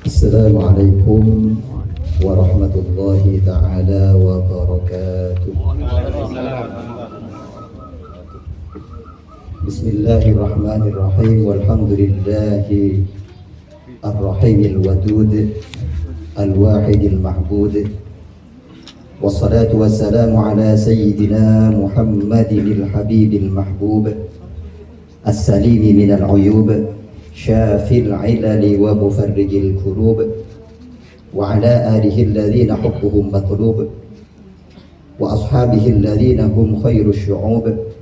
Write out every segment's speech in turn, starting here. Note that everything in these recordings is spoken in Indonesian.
Assalamualaikum warahmatullahi ta'ala wabarakatuh. Bismillahirrahmanirrahim. Walhamdulillahi ar-rahimil wadud al-wahidil mahbud. Wassalatu wassalamu ala sayyidina Muhammadinil habibil mahbub, as-salimi minal uyub, syafil ilali wa mufarrijil kurub, wa ala alihi alladhina hubbuhum matlub, wa ashabihi alladhina hum khairu syu'ub,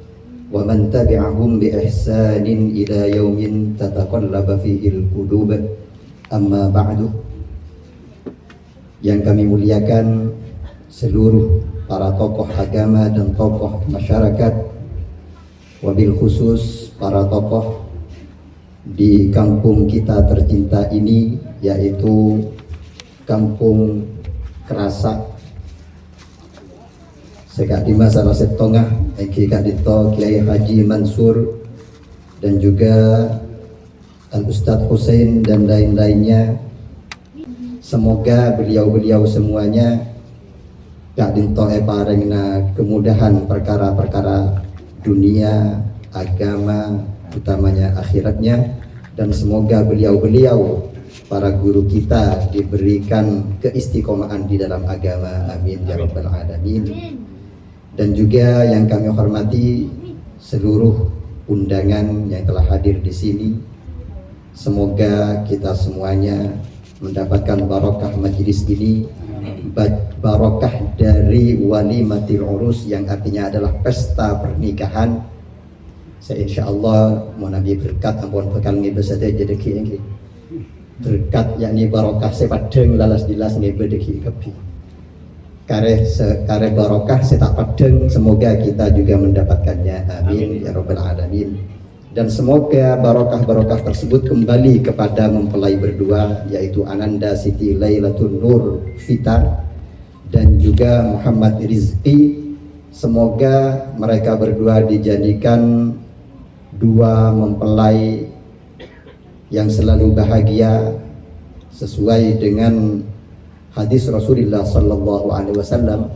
wa man tabi'ahum bi ihsanin ila yaumin tataqallaba fihi al-qulub. Amma ba'du. Yang kami muliakan seluruh para tokoh agama dan tokoh masyarakat, wabil khusus para tokoh di kampung kita tercinta ini, yaitu Kampung Kerasak. Sekak di masalah setengah Kak Dito Kiai Haji Mansur dan juga Al Ustadz Hussein dan lain-lainnya. Semoga beliau-beliau semuanya Kak Dito parengna kemudahan perkara-perkara dunia, agama, utamanya akhiratnya, dan semoga beliau-beliau para guru kita diberikan keistiqomahan di dalam agama, amin ya rabbal alamin. Dan juga yang kami hormati seluruh undangan yang telah hadir di sini, semoga kita semuanya mendapatkan barokah majelis ini, barokah dari walimatil urus yang artinya adalah pesta pernikahan. Saya insya Allah mau nabi berkat ampun bekal ngi besate jedeki ngi berkat yakni barokah sepadeng lalas dilas ngi bedeki kepi kare barokah setak padeng, semoga kita juga mendapatkannya, amin ya rabbal alamin. Dan semoga barokah-barokah tersebut kembali kepada mempelai berdua, yaitu Ananda Siti Lailatul Nur Vita dan juga Muhammad Rizki. Semoga mereka berdua dijadikan dua mempelai yang selalu bahagia sesuai dengan hadis Rasulullah Sallallahu Alaihi Wasallam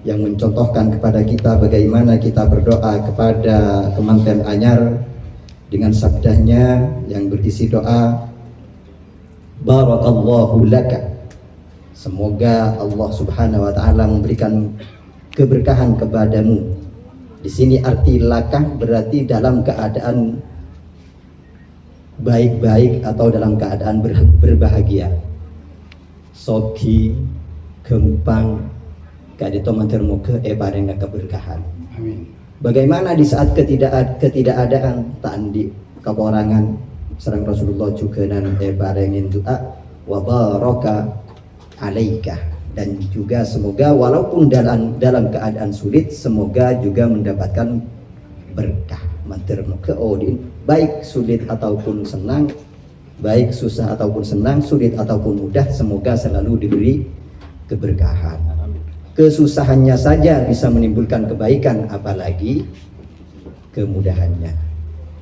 yang mencontohkan kepada kita bagaimana kita berdoa kepada kemanten anyar dengan sabdanya yang berisi doa barakallahu laka, semoga Allah Subhanahu Wa Taala memberikan keberkahan kepadamu. Di sini arti lakah berarti dalam keadaan baik-baik atau dalam keadaan berbahagia. Sogi, gempang, kadito mantermuke parenga keberkahan. Amin. Bagaimana di saat ketidakadaan tandi keporangan serang Rasulullah juga dan parengin doa wa baraka alaika. Dan juga semoga walaupun dalam keadaan sulit, semoga juga mendapatkan berkah keodin, baik sulit ataupun senang, baik susah ataupun senang, sulit ataupun mudah, semoga selalu diberi keberkahan. Kesusahannya saja bisa menimbulkan kebaikan, apalagi kemudahannya.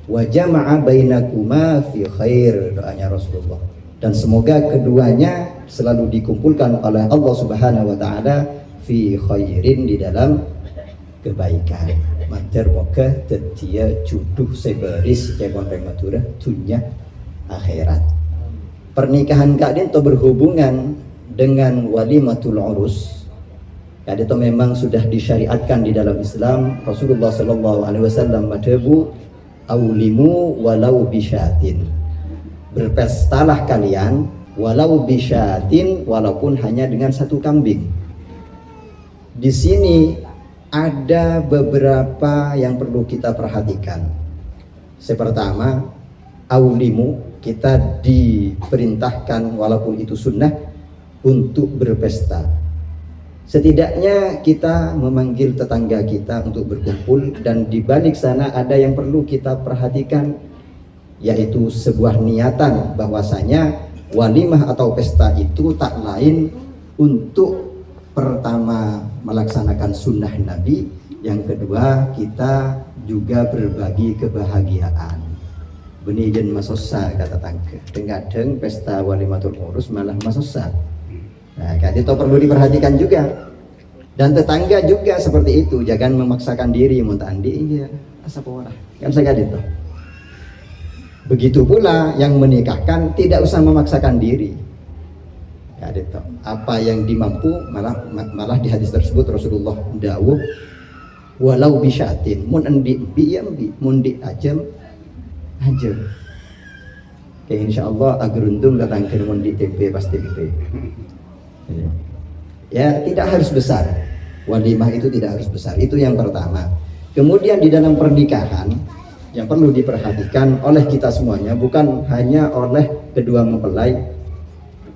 Wa jama'a bainakuma fi khair, doanya Rasulullah. Dan semoga keduanya selalu dikumpulkan oleh Allah Subhanahu Wa Taala fi khairin, di dalam kebaikan. Mater moga tetia juduh sebaris kebon rematura dunia akhirat. Pernikahan kadin to berhubungan dengan walimatul urus. Kadin to memang sudah disyariatkan di dalam Islam. Rasulullah Sallallahu Alaihi Wasallam madhabu aulimu walau bisyatin. Berpestalah kalian walau bisyatin, walaupun hanya dengan satu kambing. Di sini ada beberapa yang perlu kita perhatikan. Pertama, aulimu, kita diperintahkan walaupun itu sunnah untuk berpesta. Setidaknya kita memanggil tetangga kita untuk berkumpul, dan di balik sana ada yang perlu kita perhatikan, yaitu sebuah niatan bahwasanya walimah atau pesta itu tak lain untuk pertama melaksanakan sunnah Nabi, yang kedua kita juga berbagi kebahagiaan. benih jen masosa kata tangke. Kadang pesta walimatul urus malah masosa. Nah, itu perlu diperhatikan juga. Dan tetangga juga seperti itu, jangan memaksakan diri muntandi iya asap orang. Kan saya itu. Begitu pula yang menikahkan tidak usah memaksakan diri. Ya, itu. Apa yang dimampu malah di hadis tersebut Rasulullah dawuh walau bisyatin mun endi bi mun di ajem. Oke, insyaallah agar untung datang ke mun di TP pasti TP. Ya, tidak harus besar. Walimah itu tidak harus besar. Itu yang pertama. Kemudian di dalam pernikahan yang perlu diperhatikan oleh kita semuanya, bukan hanya oleh kedua mempelai.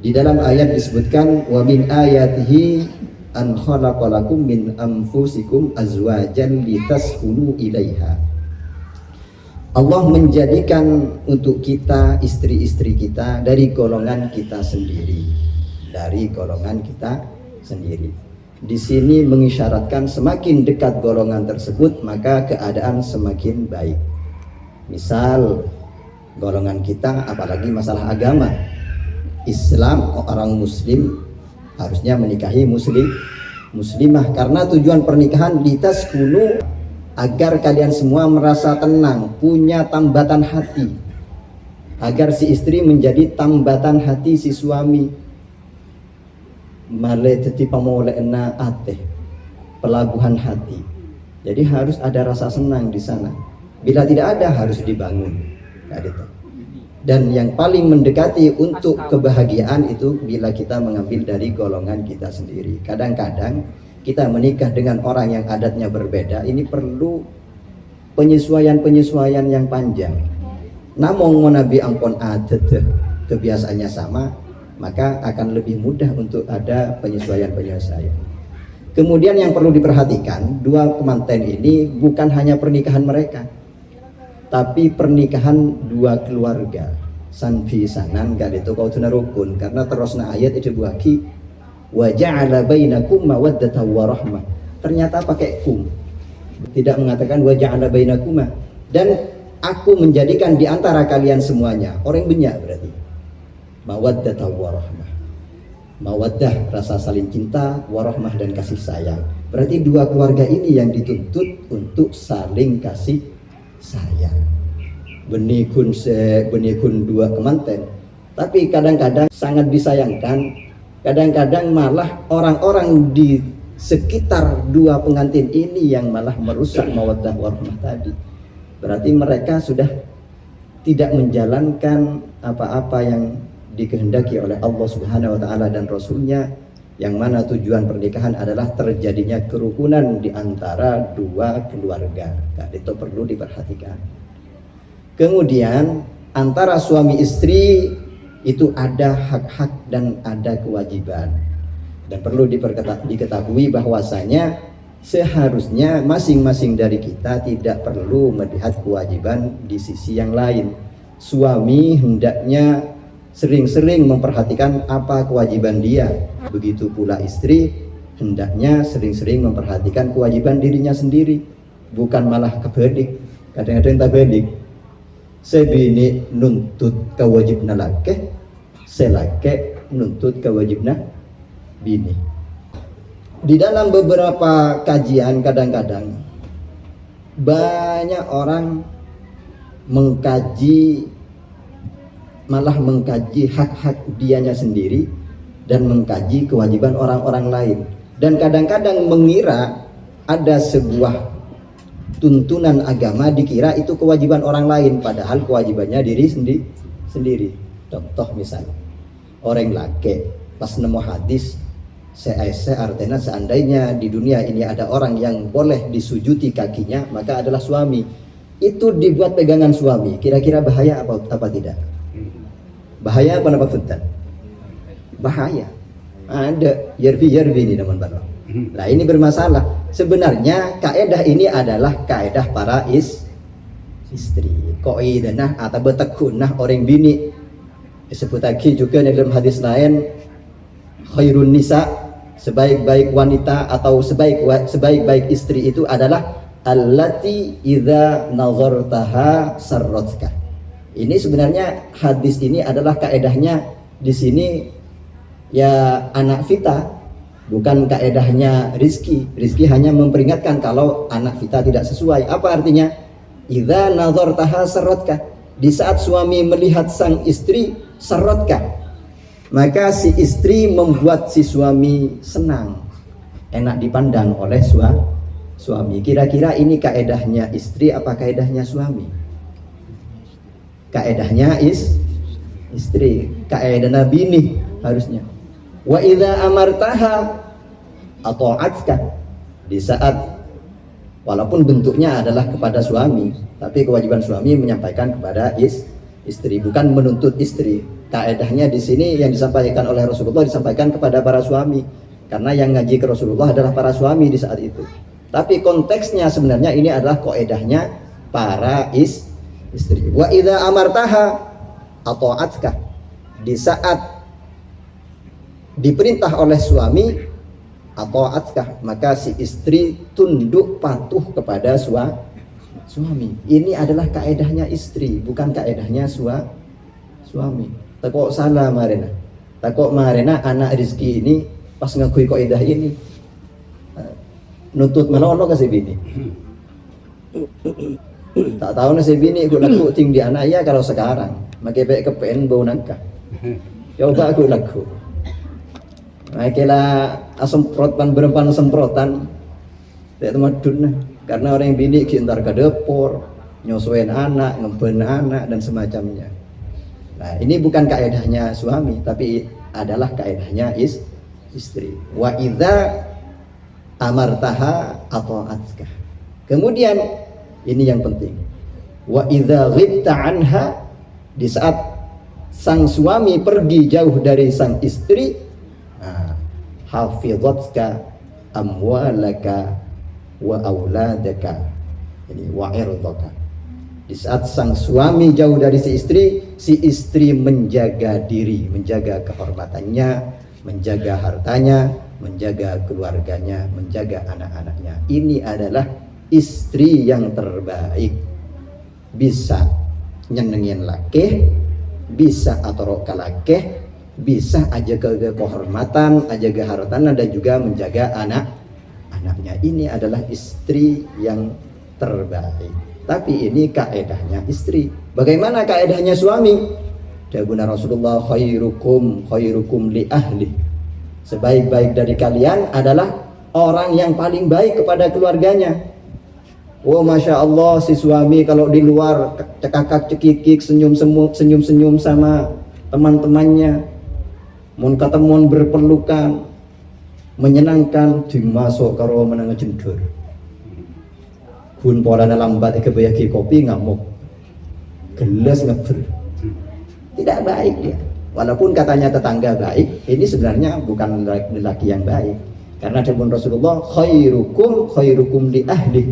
Di dalam ayat disebutkan wa min ayatihi an khalaqalakum min anfusikum azwajan litaskunu ilaiha. Allah menjadikan untuk kita istri-istri kita dari golongan kita sendiri. Dari golongan kita sendiri. Di sini mengisyaratkan semakin dekat golongan tersebut maka keadaan semakin baik. Misal golongan kita apalagi masalah agama. Islam orang muslim harusnya menikahi muslimah karena tujuan pernikahan litaskunu agar kalian semua merasa tenang, punya tambatan hati. Agar si istri menjadi tambatan hati si suami. Male teti pamolena ate pelabuhan hati. Jadi harus ada rasa senang di sana. Bila tidak ada harus dibangun. Dan yang paling mendekati untuk kebahagiaan itu bila kita mengambil dari golongan kita sendiri. Kadang-kadang kita menikah dengan orang yang adatnya berbeda, ini perlu penyesuaian yang panjang. Namun Nabi ampun adat kebiasaannya sama, maka akan lebih mudah untuk ada penyesuaian. Kemudian yang perlu diperhatikan, dua pengantin ini bukan hanya pernikahan mereka, tapi pernikahan dua keluarga. Sanfi sanan gak itu kau tuna rukun, karena terusna ayat itu buaki wa ja'ala bainakum mawaddatan wa rahmah. Ternyata pakai kum, tidak mengatakan wa ja'ala bainakum, dan aku menjadikan di antara kalian semuanya orang banyak berarti mawaddatan wa rahmah. Mawaddah rasa saling cinta, warahmah dan kasih sayang. Berarti dua keluarga ini yang dituntut untuk saling kasih sayang. Benikun dua kemanten. Tapi kadang-kadang sangat disayangkan, kadang-kadang malah orang-orang di sekitar dua pengantin ini yang malah merusak mawaddah warahmah tadi. Berarti mereka sudah tidak menjalankan apa-apa yang dikehendaki oleh Allah Subhanahu wa taala dan Rasulnya, yang mana tujuan pernikahan adalah terjadinya kerukunan di antara dua keluarga. Itu perlu diperhatikan. Kemudian antara suami istri itu ada hak-hak dan ada kewajiban. Dan perlu diketahui bahwasanya seharusnya masing-masing dari kita tidak perlu melihat kewajiban di sisi yang lain. Suami hendaknya sering-sering memperhatikan apa kewajiban dia. Begitu pula istri hendaknya sering-sering memperhatikan kewajiban dirinya sendiri, bukan malah kebalik. Kadang-kadang tak balik. Sebini nuntut kewajibna laki, selake nuntut kewajibna bini. Di dalam beberapa kajian kadang-kadang banyak orang malah mengkaji hak-hak dianya sendiri dan mengkaji kewajiban orang-orang lain, dan kadang-kadang mengira ada sebuah tuntunan agama dikira itu kewajiban orang lain, padahal kewajibannya diri sendiri. Contoh misalnya orang laki pas nemu hadis artinya seandainya di dunia ini ada orang yang boleh disujuti kakinya maka adalah suami, itu dibuat pegangan suami, kira-kira bahaya apa tidak? Bahaya apa maksudnya? Bahaya. Ada yarbi ini teman-teman. Nah ini bermasalah. Sebenarnya kaedah ini adalah kaedah para istri. Qaidah atau betakunah orang bini. Disebut lagi juga dalam hadis lain, khairun nisa, sebaik-baik wanita atau sebaik-baik istri itu adalah allati idza nazartaha sarratka. Ini sebenarnya hadis ini adalah kaedahnya di sini ya anak vita, bukan kaedahnya Rizki. Rizki hanya memperingatkan kalau anak vita tidak sesuai. Apa artinya? Idza nazartaha sarratka. Di saat suami melihat sang istri sarratka, maka si istri membuat si suami senang, enak dipandang oleh suami. Kira-kira ini kaedahnya istri apa kaedahnya suami? Kaedahnya istri, kaedah bini harusnya. Wa idza amartaha ata'atka. Di saat walaupun bentuknya adalah kepada suami, tapi kewajiban suami menyampaikan kepada istri, bukan menuntut istri. Kaedahnya di sini yang disampaikan oleh Rasulullah disampaikan kepada para suami, karena yang ngaji ke Rasulullah adalah para suami di saat itu. Tapi konteksnya sebenarnya ini adalah kaedahnya para istri. Wa idza amartaha ata'atka. Di saat diperintah oleh suami ata'atka, maka si istri tunduk patuh kepada suami. Ini adalah kaedahnya istri, bukan kaedahnya suami. Takok salah marena. Takok marena anak Rizki ini pas ngakui kaedah ini nuntut menolong ke si bini. Tak tahu nasi bini aku laku tinggi anak ya kalau sekarang makai baik kepen bau nangka. Coba aku laku. Makailah semprot pan berempan semprotan. Tak temadun karena orang yang bini kintar ke depor, nyosuin anak, ngeben anak dan semacamnya. Nah, ini bukan kaedahnya suami, tapi adalah kaedahnya istri. Wa idza amartaha ata'atka. Kemudian ini yang penting. Wa idza ghibta anha, di saat sang suami pergi jauh dari sang istri, hafizatka amwalaka wa auladaka. Ini wa irdaka. Di saat sang suami jauh dari si istri menjaga diri, menjaga kehormatannya, menjaga hartanya, menjaga keluarganya, menjaga anak-anaknya. Ini adalah istri yang terbaik. Bisa nyenengin laki, bisa atorok ke laki, bisa aja ke kehormatan, aja ke hartana, dan juga menjaga anak-anaknya. Ini adalah istri yang terbaik. Tapi ini kaedahnya istri. Bagaimana kaedahnya suami? Dawuh Rasulullah, khairukum li ahli. Sebaik-baik dari kalian adalah orang yang paling baik kepada keluarganya. Oh, masya Allah, si suami kalau di luar cekakak cekikik, senyum sama teman-temannya, mun ketemuan berpelukan, menyenangkan, dimasuk karo menang jendur. Gun polana lambat kebayaki kopi ngamuk, gelas ngeber. Tidak baik dia. Walaupun katanya tetangga baik, ini sebenarnya bukan lelaki yang baik. Karena dawuh Rasulullah, khairukum li ahli.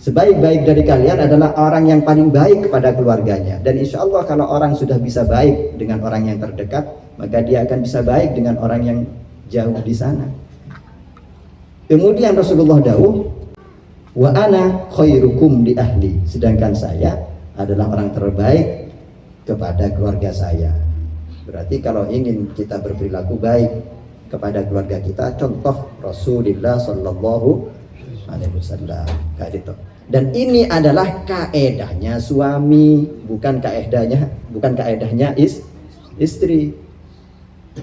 Sebaik-baik dari kalian adalah orang yang paling baik kepada keluarganya. Dan insya Allah kalau orang sudah bisa baik dengan orang yang terdekat, maka dia akan bisa baik dengan orang yang jauh di sana. Kemudian Rasulullah dawuh, wa ana khairukum li ahli. Sedangkan saya adalah orang terbaik kepada keluarga saya. Berarti kalau ingin kita berperilaku baik kepada keluarga kita, contoh Rasulullah Sallallahu Alaihi Wasallam kayak itu. Dan ini adalah kaedahnya suami, bukan kaedahnya istri.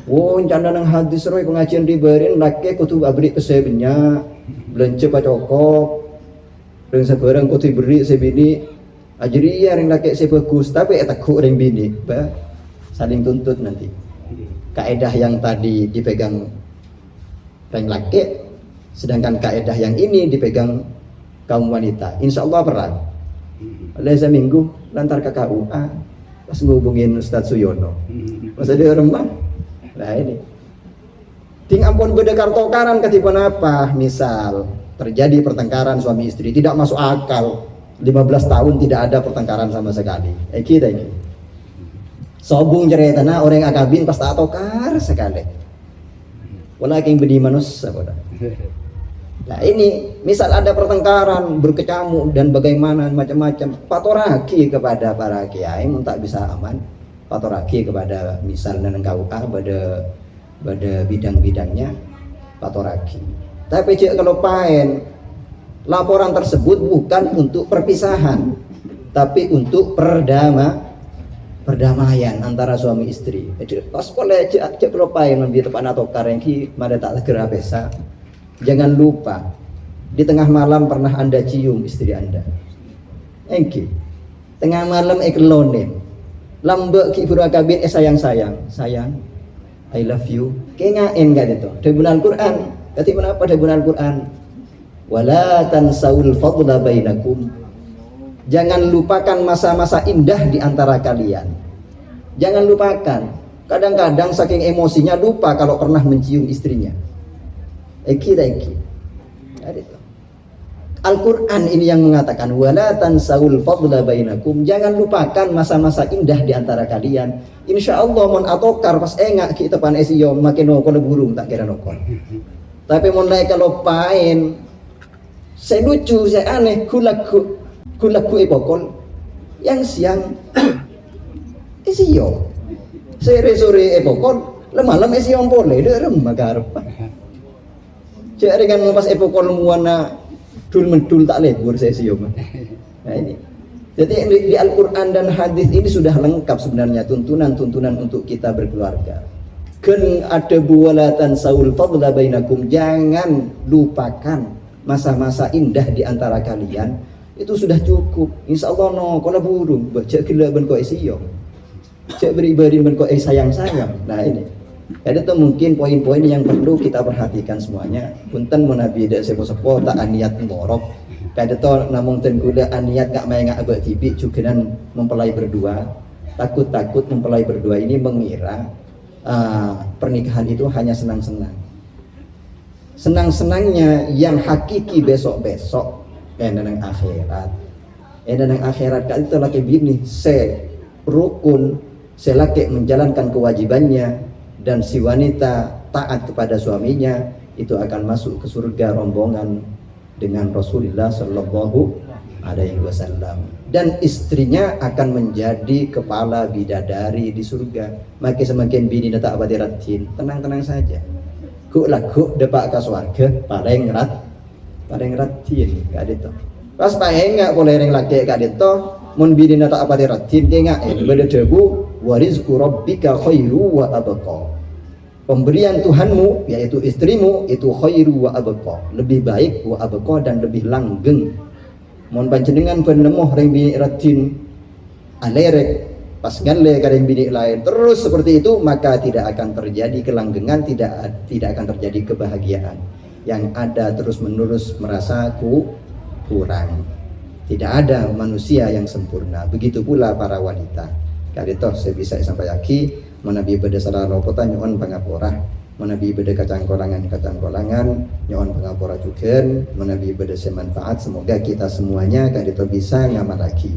Oh, canda nang hadis roy pengajian diberin laki kutu abri kesebenya belanja pacokok. Reng sebarang kutu beri sebini ajri ya reng laki sebagus tapi etakku reng bini, saling tuntut nanti. Kaedah yang tadi dipegang reng laki, sedangkan kaedah yang ini dipegang kaum wanita. Insya Allah perang. Leza minggu lantar ke KUA pas ngubungin Ustadz Suyono. Masa dia remah. Nah ini. Ting ampun beda kartokaran ketipan apa? Misal terjadi pertengkaran suami istri tidak masuk akal. 15 tahun tidak ada pertengkaran sama sekali. Kita ini. Sobung ceritana orang akabin pas tak tokar sekali. Walakin bedi manusia pada. Nah ini misal ada pertengkaran berkecamuk dan bagaimana macam-macam, patoraki kepada para kiai mun tak bisa aman, patoraki kepada misalnya KUA pada bidang-bidangnya patoraki. Tapi jika kalau paen laporan tersebut bukan untuk perpisahan, tapi untuk perdamaian antara suami istri. Jadi pas boleh cek pelopain lebih tepat atau karengki mada tak segera pesa. Jangan lupa di tengah malam pernah Anda cium istri Anda. Engki. Tengah malam eklonin. Lambek ki furakabin sayang, I love you. Kengaen gak itu. Di bulan Quran. Kati menapa di bulan Quran? Wala tansawul fadla bainakum. Jangan lupakan masa-masa indah di antara kalian. Jangan lupakan. Kadang-kadang saking emosinya lupa kalau pernah mencium istrinya. Eki. Al-Quran ini yang mengatakan wala tansawul fadla bainakum. Jangan lupakan masa-masa indah di antara kalian. Insya Allah mon atokar pas engak kita pan esiyo makin nokon burung tak kira nokon. Tapi mon naik kalau pain saya lucu, saya aneh, kulaku epokol yang siang isiyo sore epokol lemalam isiyo boleh derem magarep cek dengan pas epokol muana dul mendul tak lebur saya isiyo. Nah ini jadi di Al-Quran dan hadis ini sudah lengkap sebenarnya tuntunan untuk kita berkeluarga. Ken ada bualatan saul fadla bainakum, jangan lupakan masa-masa indah di antara kalian, itu sudah cukup. Insya Allah no kalau burung baca gila ben kok isiyo cek beri ben kok sayang. Nah ini ada tuh mungkin poin-poin yang perlu kita perhatikan semuanya. Punten menabi dak sepo-sepo tak aniat morok kada to namung ten gula aniat gak main gak abak tibi juga dan mempelai berdua. Takut mempelai berdua ini mengira pernikahan itu hanya senang-senangnya yang hakiki besok-besok dan akhirat. Dan akhirat kan itu laki bini rukun, laki menjalankan kewajibannya, dan si wanita taat kepada suaminya itu akan masuk ke surga rombongan dengan Rasulullah Shallallahu Alaihi Wasallam, dan istrinya akan menjadi kepala bidadari di surga. Makin semakin bini tak abadiratin, tenang saja. Ku lagu depak ke surga paling ratin gak ada to. Pas paeng gak boleh reng laki gak ada to. Mun bini tak abadiratin dia gak beda debu warizqu rabbika khairu wa abqa. Pemberian Tuhanmu yaitu istrimu itu khairu wa abqa, lebih baik wa abqa dan lebih langgeng. Mun panjenengan penemuh reng bini ratin alerek pas ngalle kareng bini lain terus seperti itu, maka tidak akan terjadi kelanggengan, tidak akan terjadi kebahagiaan. Yang ada terus menerus merasa kurang. Tidak ada manusia yang sempurna. Begitu pula para wanita. Kali toh saya bisa sampai aki menabi beda salah ropotan nyon pangapora, menabi beda kacang-kolangan nyon pangapora juga, menabi beda semanfaat. Semoga kita semuanya kali toh bisa ngamal lagi.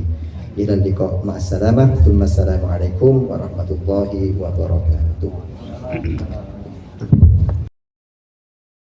Ila liqa ma'assalamah. Assalamualaikum warahmatullahi wabarakatuh.